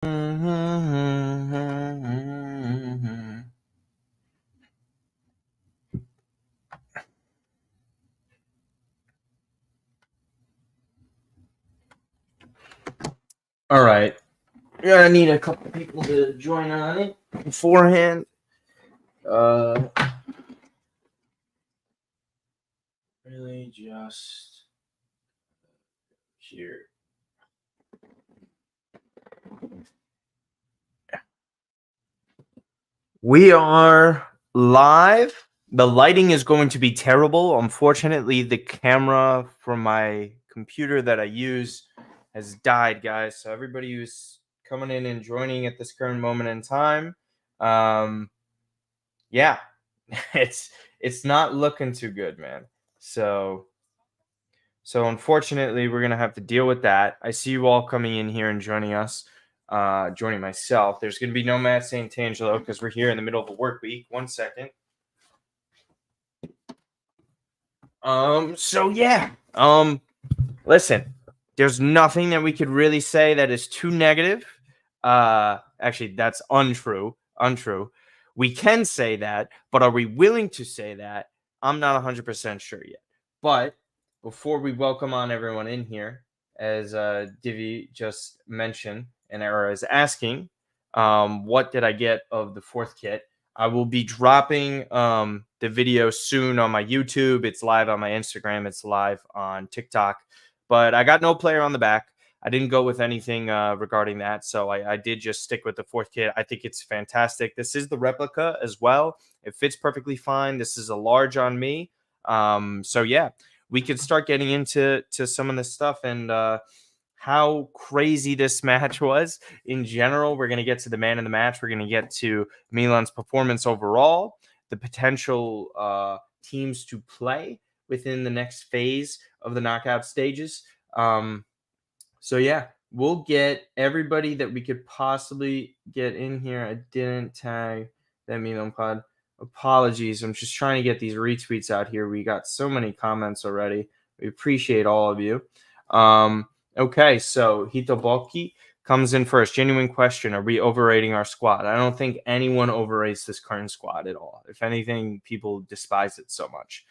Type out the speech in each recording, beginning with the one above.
All right. You're gonna need a couple people to join on it beforehand. Really just here. We are live. The lighting is going to be terrible. Unfortunately, the camera from my computer that I use has died, guys. So everybody who's coming in and joining at this current moment in time, yeah, it's not looking too good, man. So unfortunately, we're gonna have to deal with that. I see you all coming in here and joining us, joining myself. There's gonna be no Matt St. Tangelo because we're here in the middle of a work week. 1 second. So yeah. Listen, there's nothing that we could really say that is too negative. Actually, that's untrue. Untrue. We can say that, but are we willing to say that? I'm not 100% sure yet. But before we welcome on everyone in here, as Divi just mentioned, and Era is asking, what did I get of the fourth kit? I will be dropping the video soon on my YouTube. It's live on my Instagram. It's live on TikTok. But I got no player on the back. I didn't go with anything regarding that. So I did just stick with the fourth kit. I think it's fantastic. This is the replica as well. It fits perfectly fine. This is a large on me. So yeah, we could start getting into some of this stuff and how crazy this match was in general. We're going to get to the man of the match. We're going to get to Milan's performance overall, the potential teams to play within the next phase of the knockout stages. So yeah, we'll get everybody that we could possibly get in here. I didn't tag that Milan pod. Apologies. I'm just trying to get these retweets out here. We got so many comments already. We appreciate all of you. Okay, so Hito Balki comes in first. Genuine question. Are we overrating our squad? I don't think anyone overrates this current squad at all. If anything, people despise it so much.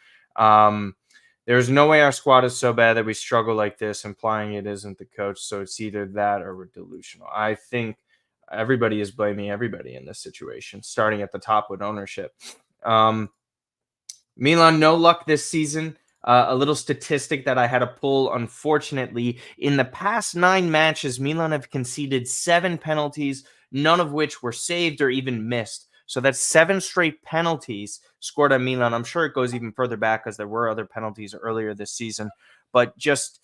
There's no way our squad is so bad that we struggle like this, implying it isn't the coach. So it's either that or we're delusional. I think everybody is blaming everybody in this situation, starting at the top with ownership. Milan, no luck this season. A little statistic that I had to pull, unfortunately, in the past 9 matches, Milan have conceded 7 penalties, none of which were saved or even missed. So that's 7 straight penalties scored on Milan. I'm sure it goes even further back because there were other penalties earlier this season, but just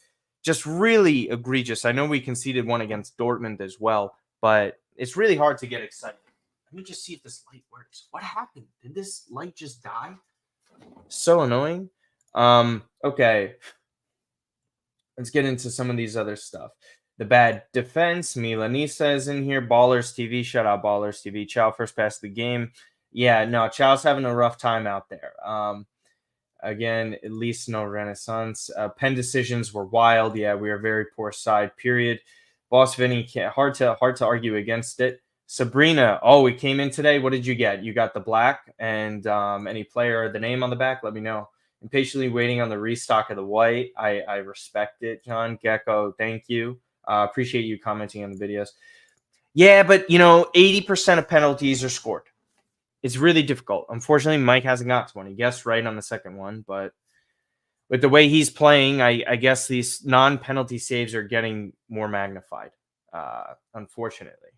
really egregious. I know we conceded one against Dortmund as well, but it's really hard to get excited. Let me just see if this light works. What happened? Did this light just die? So annoying. Okay. Let's get into some of these other stuff. The bad defense. Milanista is in here. Ballers TV. Shout out Ballers TV. Chow first pass of the game. Yeah, no, Chow's having a rough time out there. Again, at least no renaissance. Pen decisions were wild. Yeah, we are very poor side, period. Boss Vinny, hard to argue against it. Sabrina, oh, it came in today. What did you get? You got the black and any player, the name on the back, let me know. Impatiently waiting on the restock of the white. I respect it, John. Gecko, thank you. Appreciate you commenting on the videos. Yeah, but, 80% of penalties are scored. It's really difficult. Unfortunately, Mike hasn't got to one. He guessed right on the second one, but with the way he's playing, I guess these non-penalty saves are getting more magnified, unfortunately.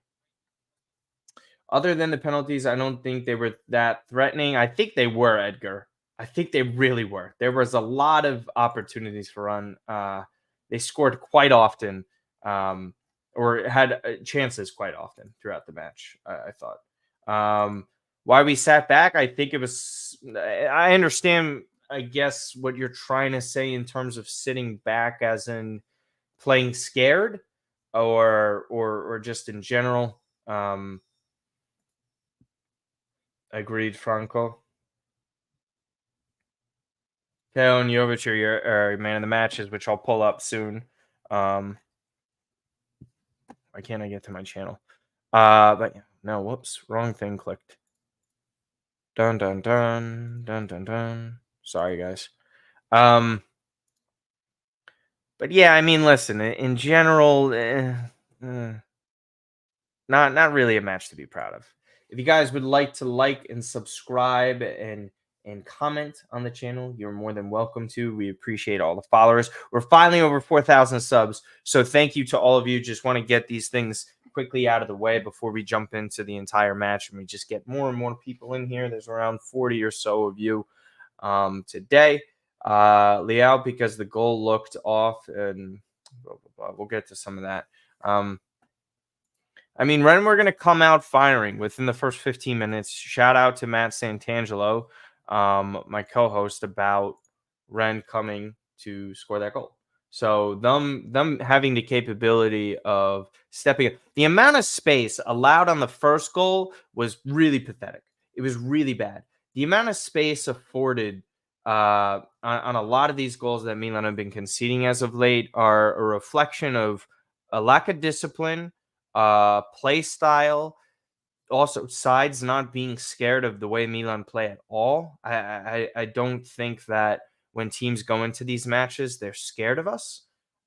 Other than the penalties, I don't think they were that threatening. I think they were, Edgar. I think they really were. There was a lot of opportunities for run. They scored quite often, or had chances quite often throughout the match, I thought. Why we sat back, I think it was – I understand, I guess, what you're trying to say in terms of sitting back as in playing scared or just in general. Agreed, Franco. Teo and Jovic are your man of the matches, which I'll pull up soon. Why can't I get to my channel? But no, whoops, wrong thing clicked. Dun dun dun dun dun dun. Sorry, guys. Um, but yeah, I mean, listen, in general, eh, not really a match to be proud of. If you guys would like to like and subscribe and comment on the channel, you're more than welcome to. We appreciate all the followers. We're finally over 4,000 subs, so thank you to all of you. Just want to get these things quickly out of the way before we jump into the entire match and we just get more and more people in here. There's around 40 or so of you today. Leão, because the goal looked off, and blah, blah, blah. We'll get to some of that. I mean, Rennes were going to come out firing within the first 15 minutes. Shout out to Matt Santangelo, my co-host, about Rennes coming to score that goal. So them having the capability of stepping, the amount of space allowed on the first goal was really pathetic. It was really bad. The amount of space afforded on a lot of these goals that Milan have been conceding as of late are a reflection of a lack of discipline, play style, also sides not being scared of the way Milan play at all. I don't think that when teams go into these matches, they're scared of us.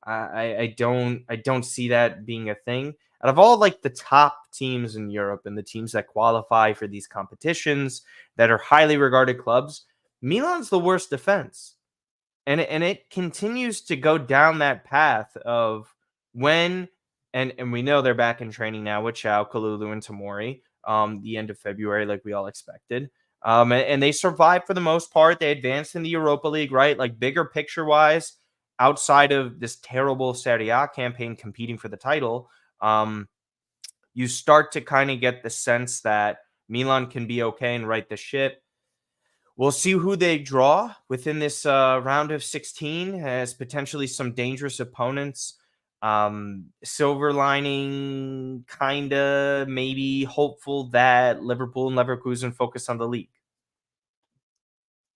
I don't see that being a thing. Out of all like the top teams in Europe and the teams that qualify for these competitions that are highly regarded clubs, Milan's the worst defense. And it continues to go down that path of when and we know they're back in training now with Chao, Kalulu, and Tamori, the end of February, like we all expected. And they survived for the most part. They advanced in the Europa League, right? Like bigger picture wise, outside of this terrible Serie A campaign competing for the title, you start to kind of get the sense that Milan can be okay and right the ship. We'll see who they draw within this round of 16 as potentially some dangerous opponents. Silver lining, kind of maybe hopeful that Liverpool and Leverkusen focus on the league.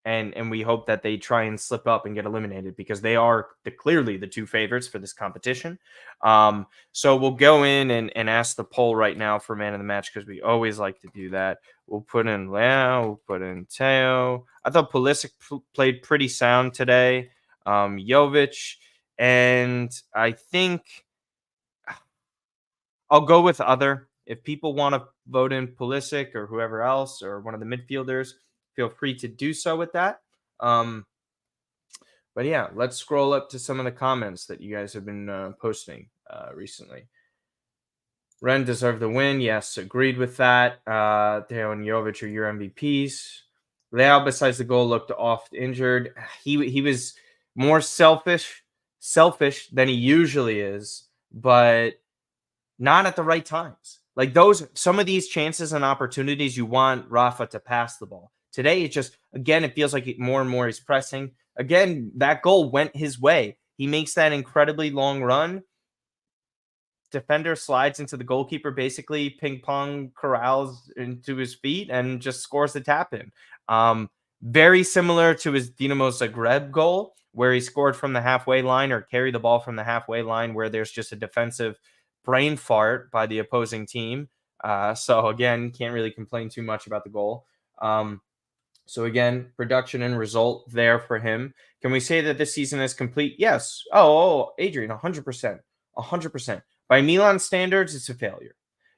And we hope that they try and slip up and get eliminated because they are clearly the two favorites for this competition. So we'll go in and ask the poll right now for man of the match because we always like to do that. We'll put in Leão, we'll put in Teo. I thought Pulisic played pretty sound today. Jovic, and I think I'll go with other. If people want to vote in Pulisic or whoever else or one of the midfielders, feel free to do so with that. But yeah, let's scroll up to some of the comments that you guys have been posting recently. Ren deserved the win. Yes, agreed with that. Teo and Jovic are your MVPs. Leão, besides the goal, looked oft injured. He was more selfish than he usually is, but not at the right times. Like some of these chances and opportunities, you want Rafa to pass the ball. Today, it just, again, it feels like more and more he's pressing. Again, that goal went his way. He makes that incredibly long run. Defender slides into the goalkeeper, basically ping pong corrals into his feet and just scores the tap in. Very similar to his Dinamo Zagreb goal, where he scored from the halfway line or carried the ball from the halfway line, where there's just a defensive brain fart by the opposing team. So again, can't really complain too much about the goal. So again, production and result there for him. Can we say that this season is complete? Yes. Oh, Adrian, 100%. 100%. By Milan standards, it's a failure.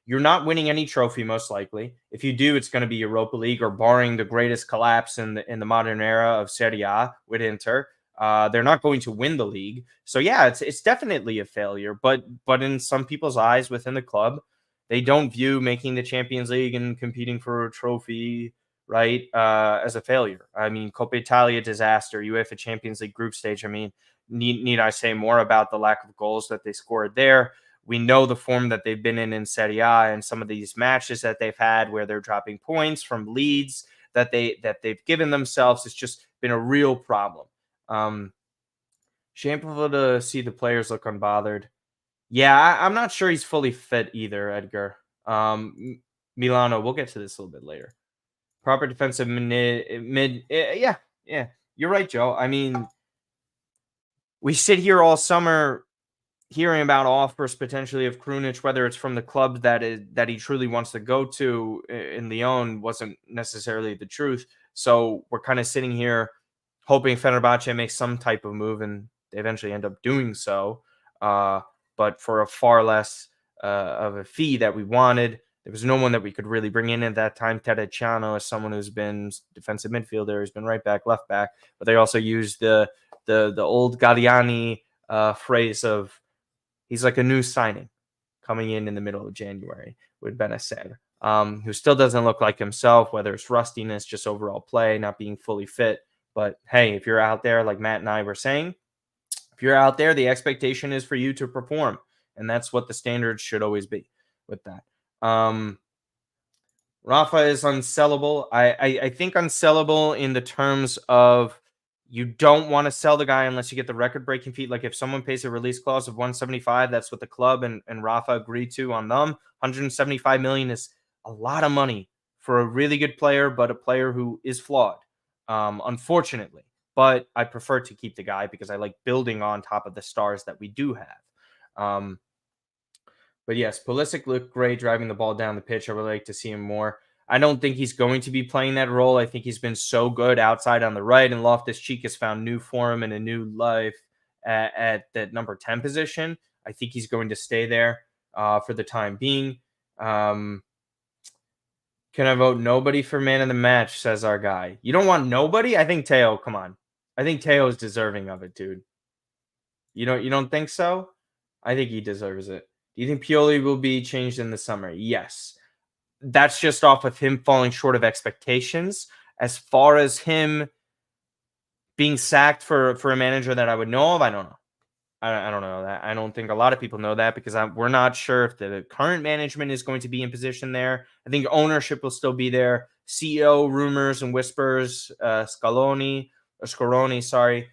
You're not winning any trophy, most likely. If you do, it's going to be Europa League, or barring the greatest collapse in the modern era of Serie A with Inter. They're not going to win the league. So yeah, it's definitely a failure. But in some people's eyes within the club, they don't view making the Champions League and competing for a trophy, right, as a failure. I mean, Coppa Italia disaster, UEFA Champions League group stage. I mean, need I say more about the lack of goals that they scored there? We know the form that they've been in Serie A and some of these matches that they've had where they're dropping points from leads that they've given themselves. It's just been a real problem. Shameful to see the players look unbothered. Yeah, I'm not sure he's fully fit either, Edgar. Milano, we'll get to this a little bit later. Proper defensive mid yeah. You're right, Joe. I mean, we sit here all summer hearing about offers potentially of Krunic, whether it's from the club that he truly wants to go to in Leão, wasn't necessarily the truth. So we're kind of sitting here hoping Fenerbahce makes some type of move, and they eventually end up doing so. But for a far less of a fee that we wanted. There was no one that we could really bring in at that time. Terracciano is someone who's been defensive midfielder, who's been right back, left back, but they also used the old Galliani phrase of he's like a new signing coming in the middle of January with Benacer, who still doesn't look like himself, whether it's rustiness, just overall play, not being fully fit. But hey, if you're out there, like Matt and I were saying, if you're out there, the expectation is for you to perform. And that's what the standards should always be with that. Rafa is unsellable. I think unsellable in the terms of you don't want to sell the guy unless you get the record-breaking fee. Like if someone pays a release clause of 175, that's what the club and Rafa agreed to on them. 175 million is a lot of money for a really good player, but a player who is flawed, unfortunately. But I prefer to keep the guy because I like building on top of the stars that we do have. But yes, Pulisic looked great driving the ball down the pitch. I would like to see him more. I don't think he's going to be playing that role. I think he's been so good outside on the right, and Loftus-Cheek has found new form and a new life at that number 10 position. I think he's going to stay there for the time being. Can I vote nobody for man of the match, says our guy. You don't want nobody? I think Teo, come on. I think Teo is deserving of it, dude. You don't think so? I think he deserves it. Do you think Pioli will be changed in the summer? Yes. That's just off of him falling short of expectations. As far as him being sacked for a manager that I would know of, I don't know. I don't know that. I don't think a lot of people know that because we're not sure if the current management is going to be in position there. I think ownership will still be there. CEO rumors and whispers, Scaroni, sorry,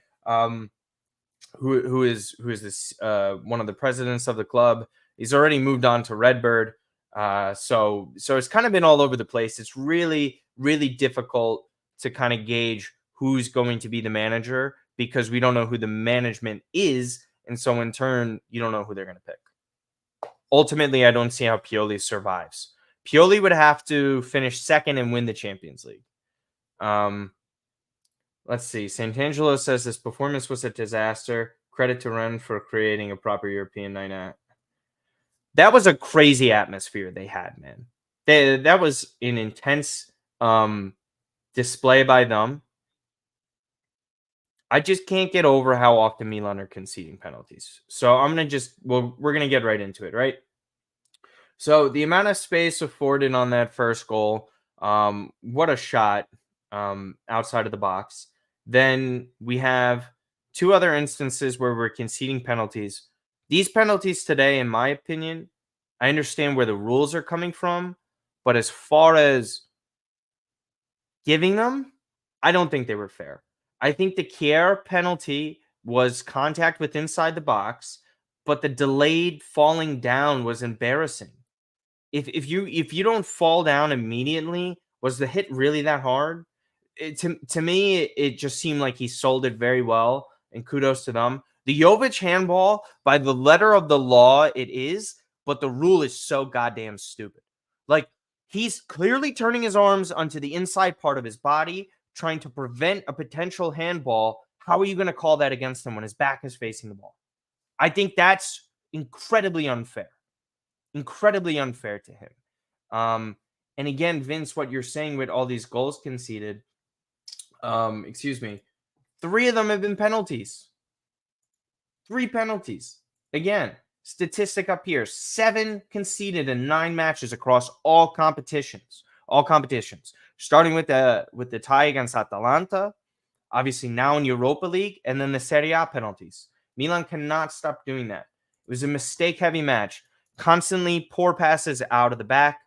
who is this one of the presidents of the club. He's already moved on to Redbird. So it's kind of been all over the place. It's really, really difficult to kind of gauge who's going to be the manager because we don't know who the management is. And so in turn, you don't know who they're going to pick. Ultimately, I don't see how Pioli survives. Pioli would have to finish second and win the Champions League. Let's see. Sant'Angelo says this performance was a disaster. Credit to Rennes for creating a proper European night out. That was a crazy atmosphere they had, man. That was an intense display by them. I just can't get over how often Milan are conceding penalties. So I'm going to we're going to get right into it, right? So the amount of space afforded on that first goal, what a shot outside of the box. Then we have two other instances where we're conceding penalties. These penalties today, in my opinion, I understand where the rules are coming from, but as far as giving them, I don't think they were fair. I think the Kier penalty was contact with inside the box, but the delayed falling down was embarrassing. If you don't fall down immediately, was the hit really that hard? To me, it just seemed like he sold it very well, and kudos to them. The Jovic handball, by the letter of the law, it is, but the rule is so goddamn stupid. Like, he's clearly turning his arms onto the inside part of his body, trying to prevent a potential handball. How are you going to call that against him when his back is facing the ball? I think that's incredibly unfair. Incredibly unfair to him. And again, Vince, what you're saying with all these goals conceded, excuse me, 3 of them have been penalties. 3 penalties. Again, statistic up here, 7 conceded in 9 matches across all competitions. All competitions. Starting with the tie against Atalanta, obviously now in Europa League, and then the Serie A penalties. Milan cannot stop doing that. It was a mistake-heavy match. Constantly poor passes out of the back.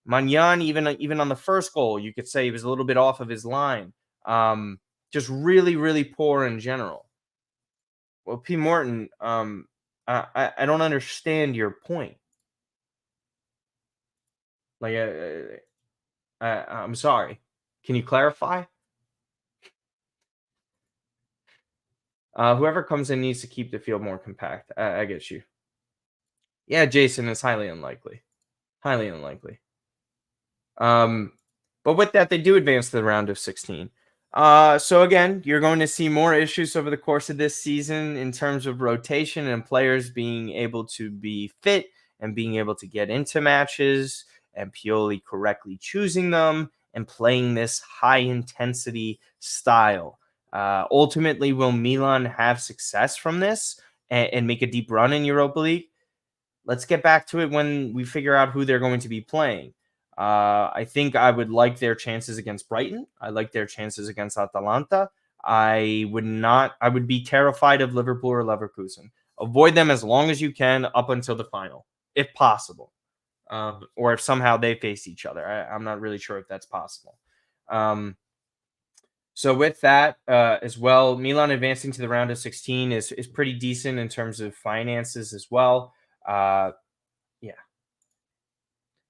Magnan, even on the first goal, you could say he was a little bit off of his line. Just really, really poor in general. Well, P. Morton, I don't understand your point. Like, I'm sorry. Can you clarify? Whoever comes in needs to keep the field more compact. I get you. Yeah, Jason, is highly unlikely. Highly unlikely. Um, but with that, they do advance to the round of 16. So again, you're going to see more issues over the course of this season in terms of rotation and players being able to be fit and being able to get into matches and Pioli correctly choosing them and playing this high intensity style. Ultimately, will Milan have success from this and make a deep run in Europa League? Let's get back to it when we figure out who they're going to be playing. I think I would like their chances against Brighton. I like their chances against Atalanta. I would not. I would be terrified of Liverpool or Leverkusen. Avoid them as long as you can up until the final, if possible, or if somehow they face each other. I'm not really sure if that's possible. Um, so with that as well, Milan advancing to the round of 16 is pretty decent in terms of finances as well. Uh, yeah,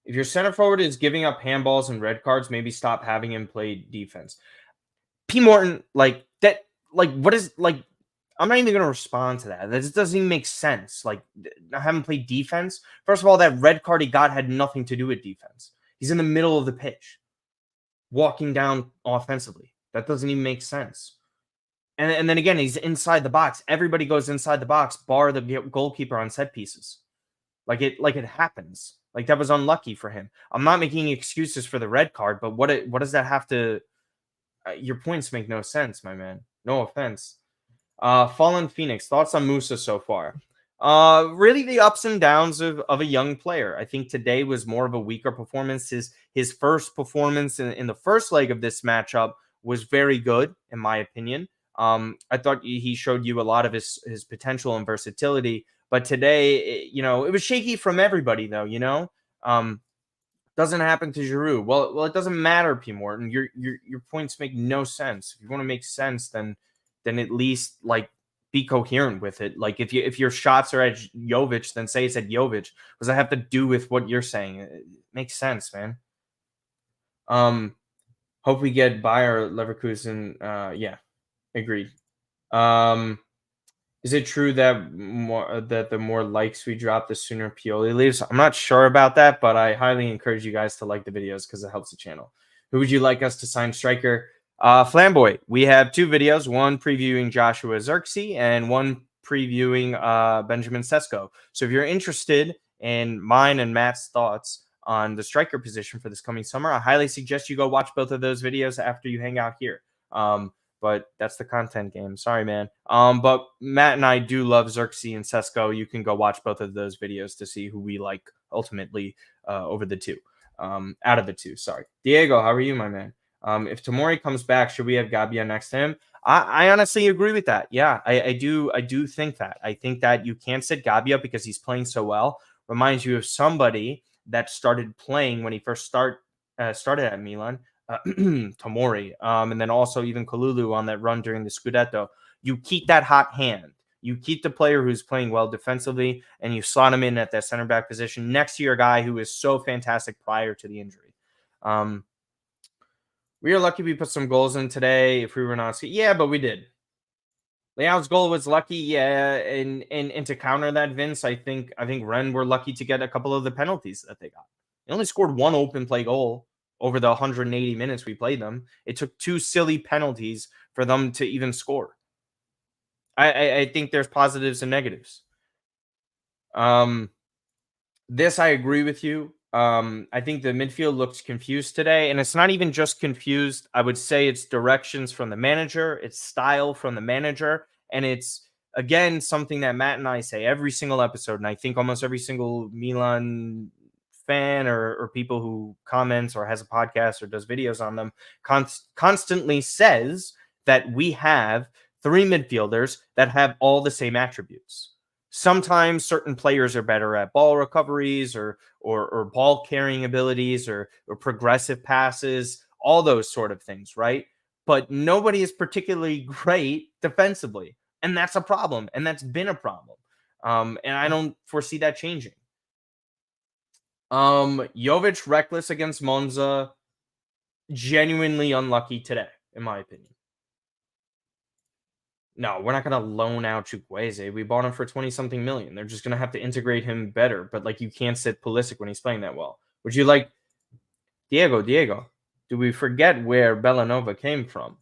if your center forward is giving up handballs and red cards, maybe stop having him play defense. P. Morton, like that, like what is like? I'm not even going to respond to that. That just doesn't even make sense. Like, not having played defense. First of all, that red card he got had nothing to do with defense. He's in the middle of the pitch, walking down offensively. That doesn't even make sense. And then again, he's inside the box. Everybody goes inside the box, bar the goalkeeper on set pieces. Like it happens. Like that was unlucky for him. I'm not making excuses for the red card, but what does that have to? Your points make no sense, my man. No offense. Fallen Phoenix, thoughts on Musa so far? Really the ups and downs of a young player. I think today was more of a weaker performance. His first performance in the first leg of this matchup was very good, in my opinion. I thought he showed you a lot of his potential and versatility. But today, it was shaky from everybody, though. Doesn't happen to Giroud. Well, it doesn't matter, P. Morton. Your points make no sense. If you want to make sense, then at least like be coherent with it. Like if your shots are at Jovic, then say it's at Jovic. What does that have to do with what you're saying? It makes sense, man. Um, hope we get Bayer Leverkusen. Yeah, agreed. Um, Is it true that the more likes we drop, the sooner Pioli leaves? I'm not sure about that, but I highly encourage you guys to like the videos because it helps the channel. Who would you like us to sign striker? Flamboy. We have two videos, one previewing Joshua Zirkzee and one previewing Benjamin Sesko. So if you're interested in mine and Matt's thoughts on the striker position for this coming summer, I highly suggest you go watch both of those videos after you hang out here. But that's the content game. Sorry, man. But Matt and I do love Xerxes and Sesko. You can go watch both of those videos to see who we like ultimately over the two. Out of the two, sorry. Diego, how are you, my man? If Tomori comes back, should we have Gabia next to him? I honestly agree with that. Yeah, I do think that. I think that you can't sit Gabia because he's playing so well. Reminds you of somebody that started playing when he first started at Milan, Tomori, and then also even Kalulu on that run during the Scudetto. You keep that hot hand. You keep the player who's playing well defensively, and you slot him in at that center back position next to your guy who is so fantastic prior to the injury. We are lucky we put some goals in today. If we were not, yeah, but we did. Leão's goal was lucky, yeah, and to counter that, Vince, I think Rennes were lucky to get a couple of the penalties that they got. They only scored one open play goal over the 180 minutes we played them. It took two silly penalties for them to even score. I think there's positives and negatives. This I agree with you. I think the midfield looks confused today, and it's not even just confused. I would say it's directions from the manager, it's style from the manager, and it's again something that Matt and I say every single episode, and I think almost every single Milan fan or people who comments or has a podcast or does videos on them constantly says that we have three midfielders that have all the same attributes. Sometimes certain players are better at ball recoveries or ball carrying abilities or progressive passes, all those sort of things, right? But nobody is particularly great defensively, and that's a problem, and that's been a problem. And I don't foresee that changing. Jovic reckless against Monza, genuinely unlucky today, in my opinion. No, we're not gonna loan out Chukwueze. We bought him for 20-something million. They're just gonna have to integrate him better. But like you can't sit Pulisic when he's playing that well. Would you like Diego? Do we forget where Bellanova came from?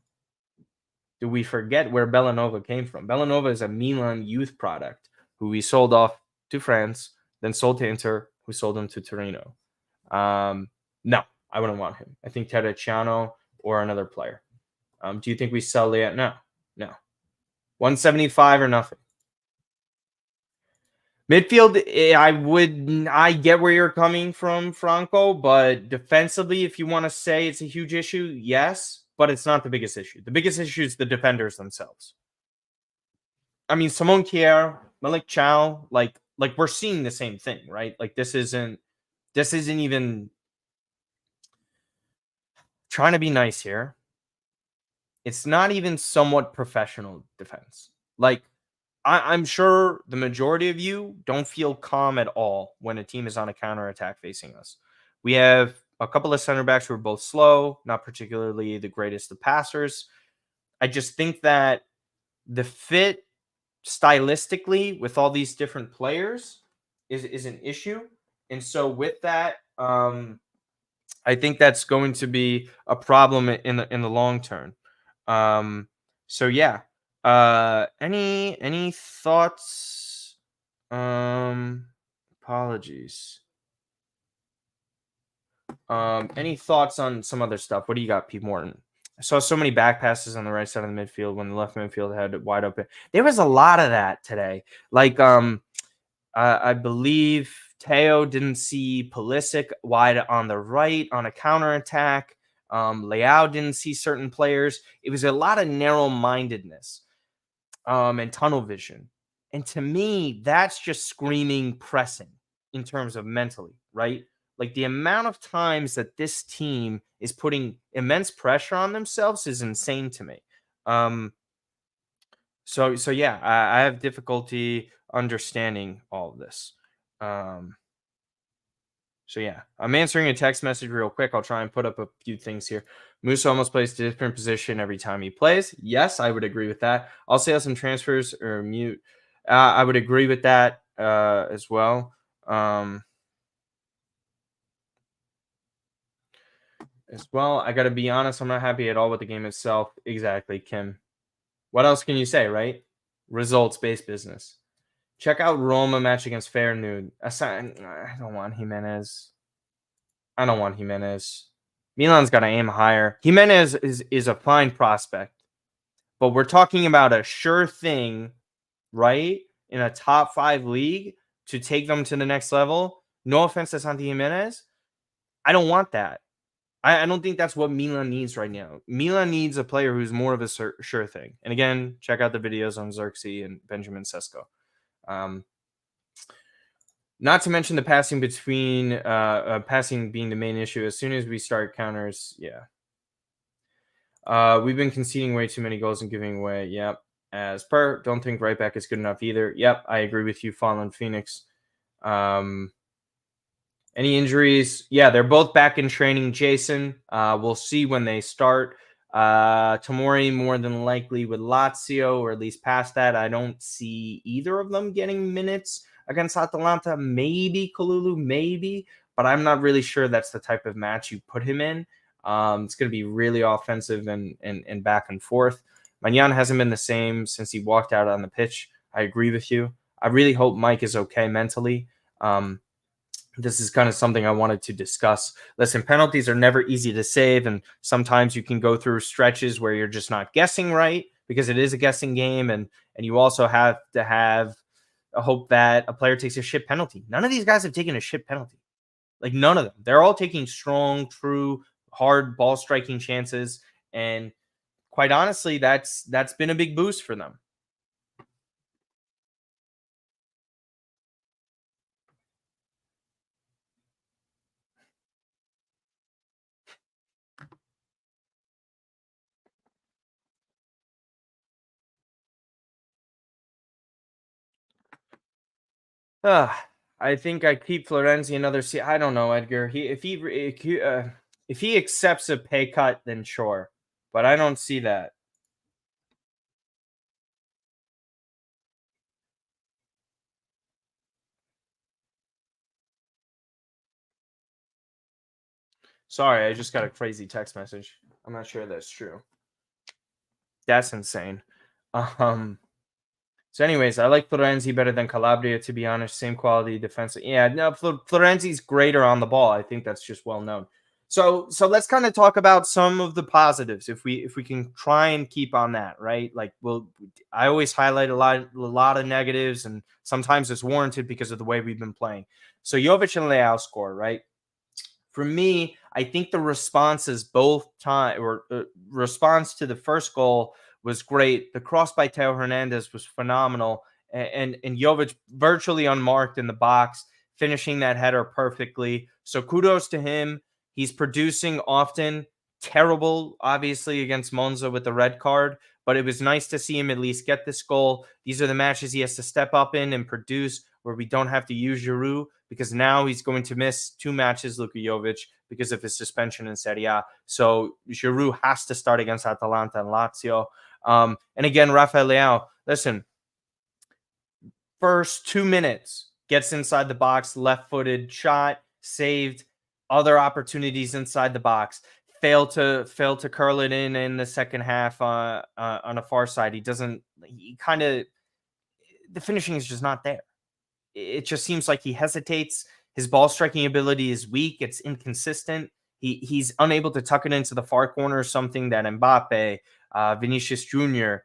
Do we forget where Bellanova came from? Bellanova is a Milan youth product who we sold off to France, then sold to Inter, who sold him to Torino. No, I wouldn't want him. I think Terracciano or another player. Do you think we sell Leão? No, no. 175 or nothing. Midfield, I get where you're coming from, Franco, but defensively, if you want to say it's a huge issue, yes, but it's not the biggest issue. The biggest issue is the defenders themselves. I mean, Simone Kier, Malik Chow, like we're seeing the same thing, right? Like this isn't even trying to be nice here. It's not even somewhat professional defense. Like I'm sure the majority of you don't feel calm at all when a team is on a counterattack facing us. We have a couple of center backs who are both slow, not particularly the greatest of passers. I just think that the fit stylistically with all these different players is an issue. And so with that, I think that's going to be a problem in the long term. So yeah. Any thoughts? Apologies. Any thoughts on some other stuff? What do you got, Pete Morton? I saw so many back passes on the right side of the midfield when the left midfield had it wide open. There was a lot of that today. Like, I believe Teo didn't see Pulisic wide on the right on a counterattack. Leão didn't see certain players. It was a lot of narrow-mindedness and tunnel vision. And to me, that's just screaming pressing in terms of mentally, right? Like the amount of times that this team is putting immense pressure on themselves is insane to me. Um, so yeah, I have difficulty understanding all of this. Um, so yeah, I'm answering a text message real quick. I'll try and put up a few things here. Musa almost plays a different position every time he plays. Yes, I would agree with that. I'll say some transfers or mute. I would agree with that as well. I got to be honest. I'm not happy at all with the game itself. Exactly, Kim. What else can you say, right? Results-based business. Check out Roma match against Feyenoord. I don't want Jimenez. Milan's got to aim higher. Jimenez is a fine prospect, but we're talking about a sure thing, right? In a top 5 league to take them to the next level. No offense to Santi Jimenez. I don't want that. I don't think that's what Milan needs right now. Milan needs a player who's more of a sure thing. And again, check out the videos on Xerxes and Benjamin Sesko. Not to mention the passing between passing being the main issue. As soon as we start counters, yeah. We've been conceding way too many goals and giving away. Yep. As per, don't think right back is good enough either. Yep, I agree with you, Fallen Phoenix. Any injuries? Yeah, they're both back in training, Jason. We'll see when they start. Tomori more than likely with Lazio, or at least past that. I don't see either of them getting minutes against Atalanta. Maybe Kalulu, maybe, but I'm not really sure that's the type of match you put him in. It's going to be really offensive and back and forth. Magnan hasn't been the same since he walked out on the pitch. I agree with you. I really hope Mike is okay mentally. This is kind of something I wanted to discuss. Listen, penalties are never easy to save, and sometimes you can go through stretches where you're just not guessing right because it is a guessing game, and you also have to have a hope that a player takes a shit penalty. None of these guys have taken a shit penalty. Like none of them. They're all taking strong, true, hard ball striking chances, and quite honestly, that's been a big boost for them. I think I keep Florenzi another season. I don't know, Edgar. If he accepts a pay cut, then sure, but I don't see that. Sorry, I just got a crazy text message. I'm not sure that's true. That's insane. Um. So, anyways, I like Florenzi better than Calabria, to be honest. Same quality defensive. Yeah, no, Florenzi's greater on the ball. I think that's just well known. So let's kind of talk about some of the positives, if we can try and keep on that, right? Like, I always highlight a lot of negatives, and sometimes it's warranted because of the way we've been playing. So Jovic and Leão score, right? For me, I think the responses both time or response to the first goal was great. The cross by Teo Hernandez was phenomenal, and Jovic virtually unmarked in the box, finishing that header perfectly. So kudos to him. He's producing often. Terrible, obviously, against Monza with the red card, but it was nice to see him at least get this goal. These are the matches he has to step up in and produce, where we don't have to use Giroud, because now he's going to miss 2 matches, Luka Jovic, because of his suspension in Serie A. So Giroud has to start against Atalanta and Lazio. And again, Rafael Leão, listen, first 2 minutes, gets inside the box, left-footed shot, saved, other opportunities inside the box. Failed to curl it in the second half on a far side. The finishing is just not there. It just seems like he hesitates. His ball striking ability is weak. It's inconsistent. He's unable to tuck it into the far corner, something that Mbappe, Vinicius Jr.,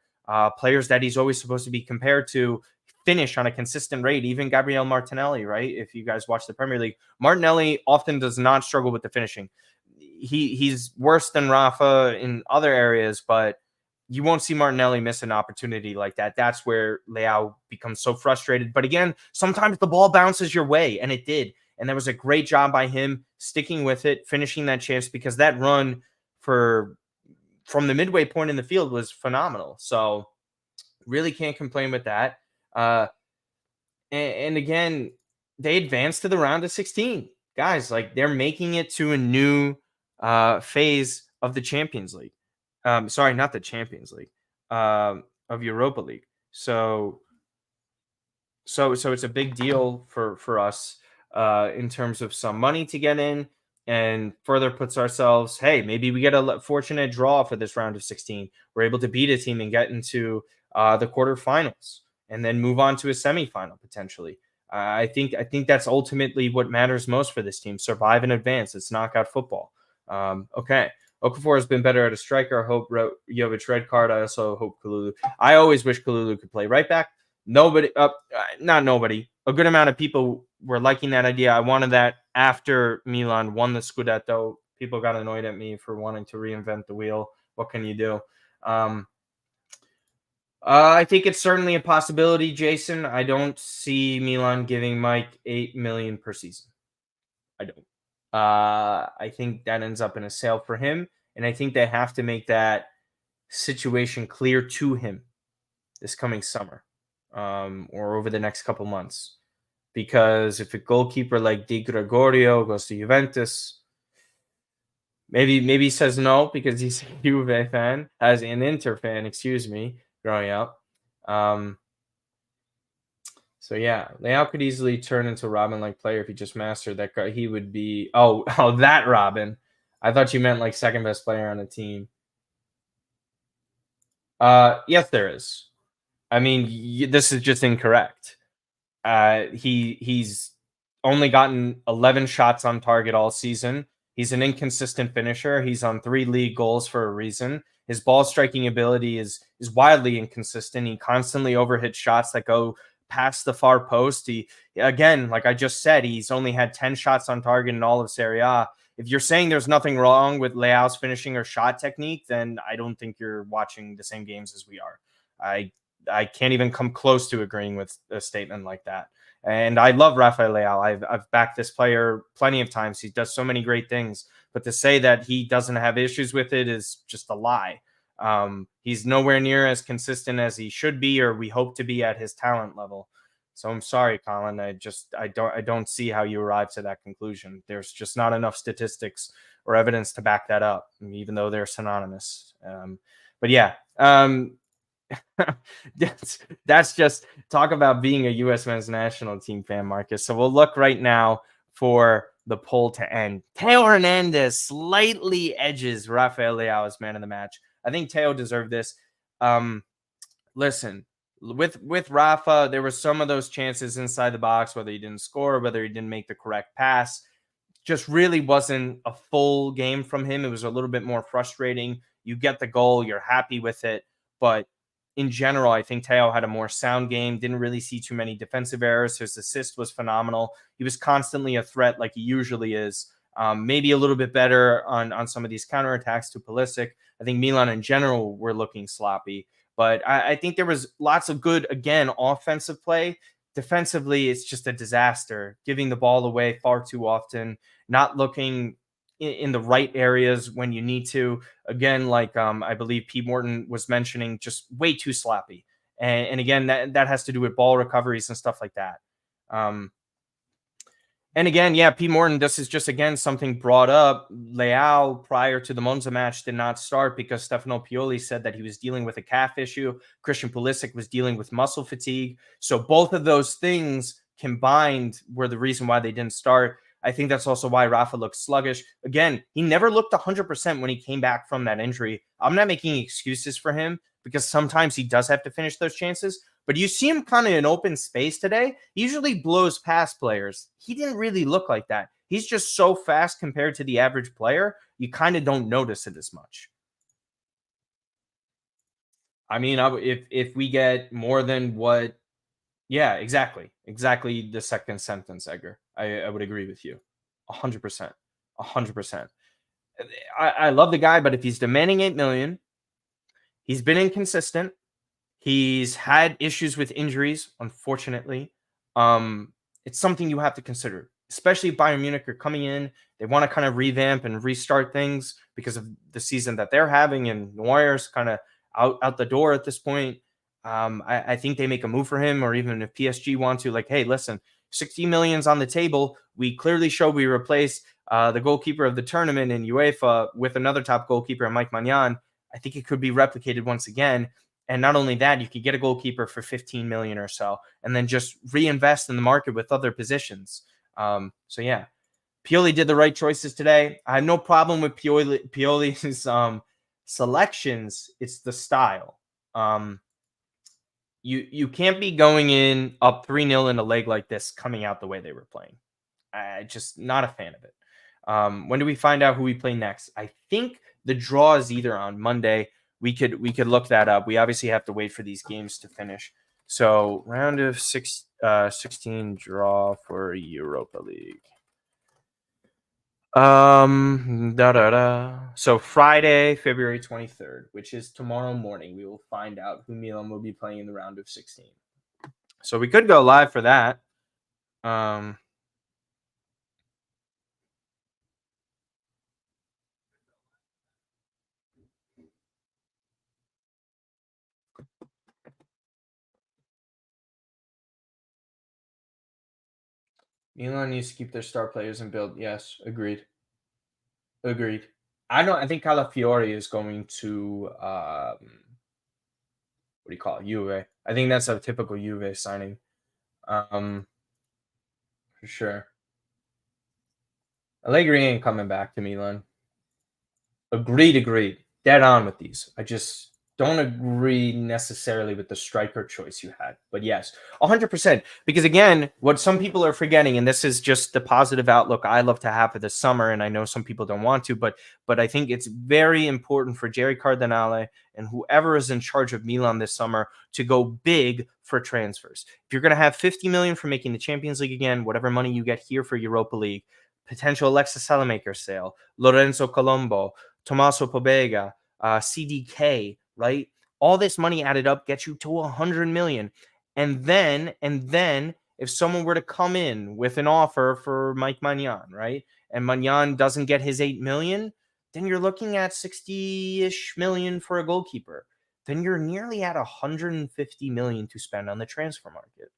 players that he's always supposed to be compared to, finish on a consistent rate. Even Gabriel Martinelli, right? If you guys watch the Premier League, Martinelli often does not struggle with the finishing. He's worse than Rafa in other areas, but you won't see Martinelli miss an opportunity like that. That's where Leão becomes so frustrated. But again, sometimes the ball bounces your way, and it did. And there was a great job by him sticking with it, finishing that chance, because that run from the midway point in the field was phenomenal. So really can't complain with that. And again, they advanced to the round of 16. Guys, like, they're making it to a new phase of the Champions League. Sorry, not the Champions League, of Europa League. So it's a big deal for us in terms of some money to get in, and further puts ourselves. Hey, maybe we get a fortunate draw for this round of 16. We're able to beat a team and get into the quarterfinals, and then move on to a semifinal potentially. I think that's ultimately what matters most for this team. Survive and advance. It's knockout football. Okay. Okafor has been better at a striker. I hope Jovic red card. I also hope Kalulu. I always wish Kalulu could play right back. Not nobody. A good amount of people were liking that idea. I wanted that after Milan won the Scudetto. People got annoyed at me for wanting to reinvent the wheel. What can you do? I think it's certainly a possibility, Jason. I don't see Milan giving Mike 8 million per season. I don't. I think that ends up in a sale for him, and I think they have to make that situation clear to him this coming summer, or over the next couple months. Because if a goalkeeper like Di Gregorio goes to Juventus, maybe he says no because he's a Juve fan, as an Inter fan, excuse me, growing up. So yeah, Leão could easily turn into a Robin-like player if he just mastered that guy. He would be that Robin. I thought you meant like second best player on the team. Yes, there is. I mean, this is just incorrect. He's only gotten 11 shots on target all season. He's an inconsistent finisher. He's on 3 league goals for a reason. His ball striking ability is wildly inconsistent. He constantly overhits shots that go past the far post. He, again, like I just said, he's only had 10 shots on target in all of Serie A. If you're saying there's nothing wrong with Leao's finishing or shot technique, then I don't think you're watching the same games as we are. I can't even come close to agreeing with a statement like that. And I love Rafael Leão. I've backed this player plenty of times. He does so many great things. But to say that he doesn't have issues with it is just a lie. He's nowhere near as consistent as he should be, or we hope to be, at his talent level. So I'm sorry, Colin. I don't see how you arrive to that conclusion. There's just not enough statistics or evidence to back that up, even though they're synonymous. But yeah. That's just talk about being a U.S. men's national team fan, Marcus. So we'll look right now for the poll to end. Teo Hernandez slightly edges Rafael Leão as man of the match. I think Teo deserved this. Um, Listen, with Rafa, there were some of those chances inside the box, whether he didn't score, whether he didn't make the correct pass. Just really wasn't a full game from him. It was a little bit more frustrating. You get the goal, you're happy with it, but in general, I think Teo had a more sound game. Didn't really see too many defensive errors. His assist was phenomenal. He was constantly a threat, like he usually is. Maybe a little bit better on some of these counterattacks to Pulisic. I think Milan in general were looking sloppy, but I think there was lots of good, again, offensive play. Defensively, it's just a disaster, giving the ball away far too often, not looking in the right areas when you need to. Again, like I believe Pete Morton was mentioning, just way too sloppy. And again, that has to do with ball recoveries and stuff like that. Um, and again, yeah, P. Morton, this is just, again, something brought up. Leao, prior to the Monza match, did not start because Stefano Pioli said that he was dealing with a calf issue. Christian Pulisic was dealing with muscle fatigue. So both of those things combined were the reason why they didn't start. I think that's also why Rafa looked sluggish. Again, he never looked 100% when he came back from that injury. I'm not making excuses for him because sometimes he does have to finish those chances. But you see him kind of in open space today. He usually blows past players. He didn't really look like that. He's just so fast compared to the average player. You kind of don't notice it as much. I mean, if we get more than what, yeah, exactly the second sentence, Edgar. I would agree with you, 100%, 100%. I love the guy, but if he's demanding 8 million, he's been inconsistent. He's had issues with injuries, unfortunately. It's something you have to consider, especially if Bayern Munich are coming in. They want to kind of revamp and restart things because of the season that they're having, and Neuer's kind of out the door at this point. I think they make a move for him, or even if PSG want to, like, hey, listen, 60 million's on the table. We clearly show we replace the goalkeeper of the tournament in UEFA with another top goalkeeper, Mike Magnan. I think it could be replicated once again. And not only that, you could get a goalkeeper for 15 million or so, and then just reinvest in the market with other positions. So yeah, Pioli did the right choices today. I have no problem with Pioli's selections. It's the style. You can't be going in up 3-0 in a leg like this, coming out the way they were playing. I just not a fan of it. When do we find out who we play next? I think the draw is either on Monday. We could look that up. We obviously have to wait for these games to finish. So round of 16 draw for Europa League. So Friday, February 23rd, which is tomorrow morning, we will find out who Milan will be playing in the round of 16. So we could go live for that. Milan needs to keep their star players and build. Yes, agreed. Agreed. I think Calafiori is going to what do you call it? Juve. I think that's a typical Juve signing. For sure. Allegri ain't coming back to Milan. Agreed. Dead on with these. I just don't agree necessarily with the striker choice you had. But yes, 100%. Because again, what some people are forgetting, and this is just the positive outlook I love to have for the summer, and I know some people don't want to, but I think it's very important for Jerry Cardinale and whoever is in charge of Milan this summer to go big for transfers. If you're going to have 50 million for making the Champions League again, whatever money you get here for Europa League, potential Alexis Salamaker sale, Lorenzo Colombo, Tommaso Pobega, CDK, right? All this money added up gets you to 100 million. And then if someone were to come in with an offer for Mike Magnan, right? And Magnan doesn't get his 8 million, then you're looking at 60-ish million for a goalkeeper. Then you're nearly at 150 million to spend on the transfer market.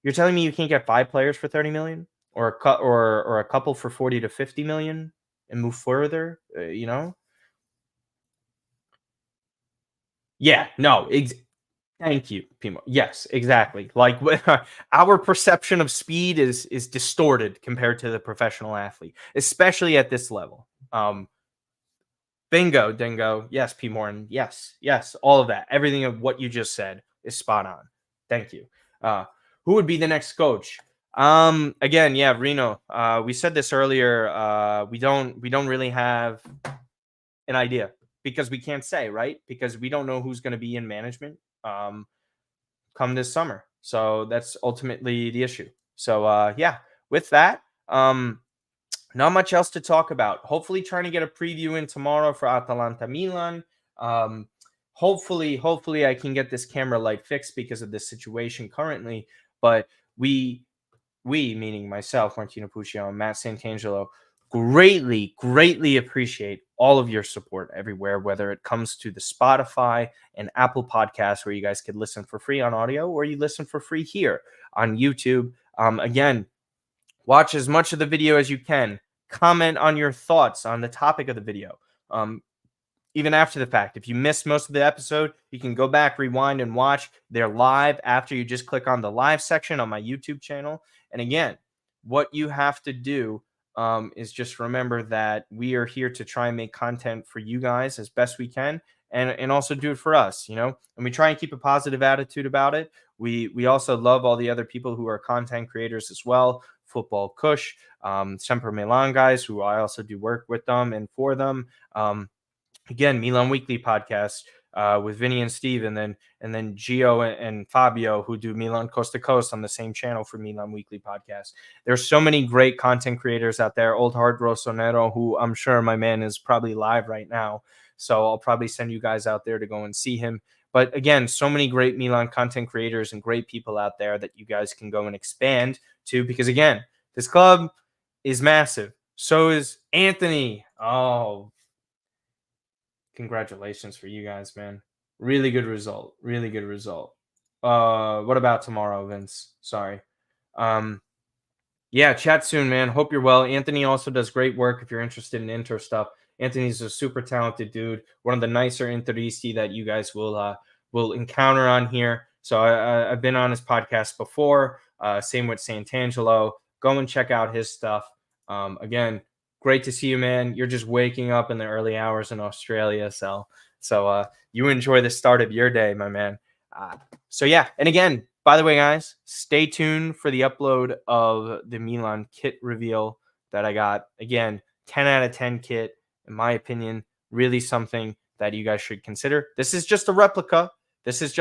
You're telling me you can't get 5 players for 30 million, or a couple for 40 to 50 million and move further, you know? Yeah, no, Thank you, Pimo. Yes, exactly. Like our perception of speed is distorted compared to the professional athlete, especially at this level. Bingo, dingo. Yes, P. Morton. Yes, yes. All of that. Everything of what you just said is spot on. Thank you. Uh, who would be the next coach? Again, yeah, Reno. We said this earlier. We don't really have an idea because we can't say, right? Because we don't know who's going to be in management come this summer. So that's ultimately the issue. So yeah, with that, not much else to talk about. Hopefully, trying to get a preview in tomorrow for Atalanta Milan. Um, hopefully, I can get this camera light fixed because of this situation currently. But we, meaning myself, Martino Puccio, and Matt Santangelo, greatly appreciate all of your support everywhere, whether it comes to the Spotify and Apple podcasts where you guys could listen for free on audio, or you listen for free here on YouTube. Again, watch as much of the video as you can. Comment on your thoughts on the topic of the video. Even after the fact, if you missed most of the episode, you can go back, rewind, and watch. They're live after you just click on the live section on my YouTube channel. And again, what you have to do is just remember that we are here to try and make content for you guys as best we can, and also do it for us, you know. And we try and keep a positive attitude about it. We also love all the other people who are content creators as well. Football Kush, Semper Milan guys, who I also do work with them and for them. Again, Milan Weekly podcast with Vinny and Steve, and then Gio and Fabio, who do Milan Coast to Coast on the same channel for Milan Weekly podcast. There's so many great content creators out there. Old Hard Rossonero, who I'm sure my man is probably live right now, so I'll probably send you guys out there to go and see him. But again, so many great Milan content creators and great people out there that you guys can go and expand to, because again, this club is massive. So is Anthony. Oh, congratulations for you guys, man. Really good result. Really good result. What about tomorrow, Vince? Sorry. Um, yeah, chat soon, man. Hope you're well. Anthony also does great work if you're interested in Inter stuff. Anthony's a super talented dude, one of the nicer Interisti that you guys will encounter on here. So I've been on his podcast before. Same with Santangelo. Go and check out his stuff. Again, great to see you, man. You're just waking up in the early hours in Australia, so you enjoy the start of your day, my man. So yeah, and again, by the way, guys, stay tuned for the upload of the Milan kit reveal that I got. Again, 10 out of 10 kit, in my opinion, really something that you guys should consider. This is just a replica. This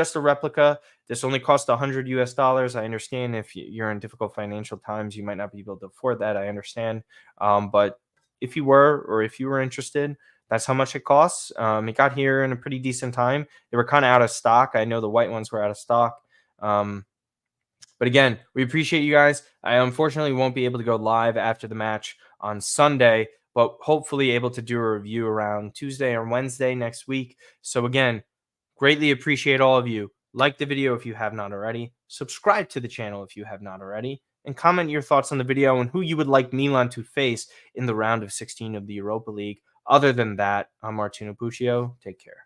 only cost $100 US. I understand if you're in difficult financial times, you might not be able to afford that. I understand. But if you were interested, that's how much it costs. It got here in a pretty decent time. They were kind of out of stock. I know the white ones were out of stock. But again, we appreciate you guys. I unfortunately won't be able to go live after the match on Sunday, but hopefully able to do a review around Tuesday or Wednesday next week. So again, greatly appreciate all of you. Like the video if you have not already. Subscribe to the channel if you have not already. And comment your thoughts on the video and who you would like Milan to face in the round of 16 of the Europa League. Other than that, I'm Martino Puccio. Take care.